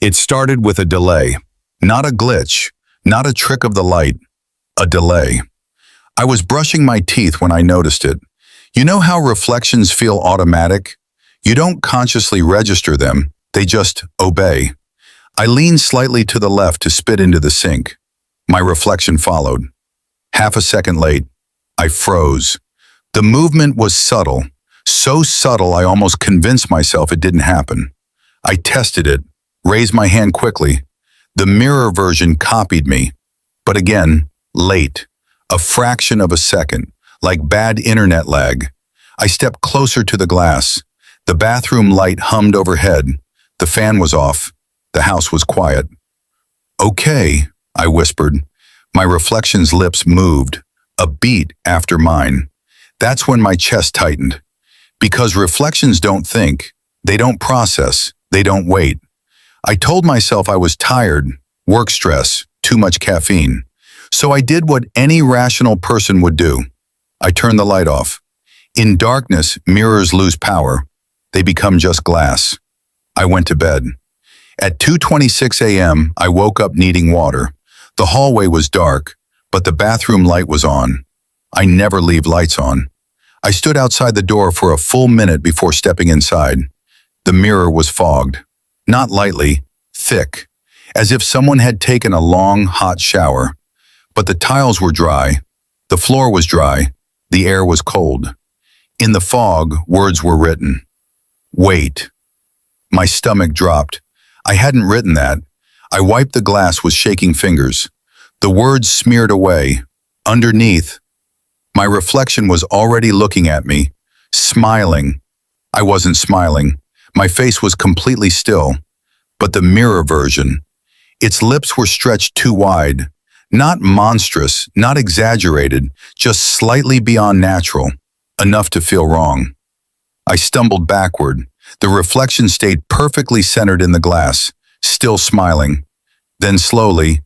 It started with a delay. Not a glitch, not a trick of the light, a delay. I was brushing my teeth when I noticed it. You know how reflections feel automatic? You don't consciously register them, they just obey. I leaned slightly to the left to spit into the sink. My reflection followed. Half a second late, I froze. The movement was subtle, so subtle I almost convinced myself it didn't happen. I tested it, raised my hand quickly. The mirror version copied me, but again, late, a fraction of a second, like bad internet lag. I stepped closer to the glass. The bathroom light hummed overhead. The fan was off. The house was quiet. "Okay," I whispered. My reflection's lips moved, a beat after mine. That's when my chest tightened. Because reflections don't think, they don't process, they don't wait. I told myself I was tired, work stress, too much caffeine. So I did what any rational person would do. I turned the light off. In darkness, mirrors lose power. They become just glass. I went to bed. At 2:26 a.m., I woke up needing water. The hallway was dark, but the bathroom light was on. I never leave lights on. I stood outside the door for a full minute before stepping inside. The mirror was fogged. Not lightly, thick, as if someone had taken a long, hot shower. But the tiles were dry. The floor was dry. The air was cold. In the fog, words were written. Wait. My stomach dropped. I hadn't written that. I wiped the glass with shaking fingers. The words smeared away. Underneath, my reflection was already looking at me, smiling. I wasn't smiling. My face was completely still. But the mirror version, its lips were stretched too wide. Not monstrous, not exaggerated, just slightly beyond natural, enough to feel wrong. I stumbled backward. The reflection stayed perfectly centered in the glass, still smiling. Then slowly,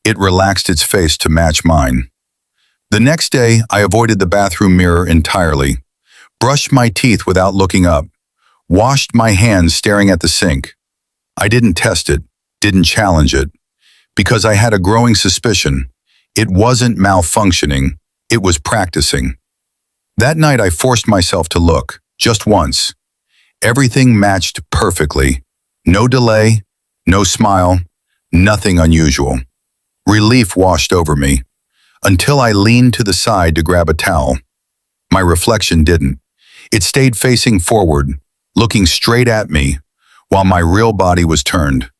it relaxed its face to match mine. The next day, I avoided the bathroom mirror entirely, brushed my teeth without looking up, washed my hands staring at the sink. I didn't test it, didn't challenge it, because I had a growing suspicion. It wasn't malfunctioning, it was practicing. That night I forced myself to look, just once. Everything matched perfectly. No delay, no smile, nothing unusual. Relief washed over me, until I leaned to the side to grab a towel. My reflection didn't. It stayed facing forward, looking straight at me, while my real body was turned.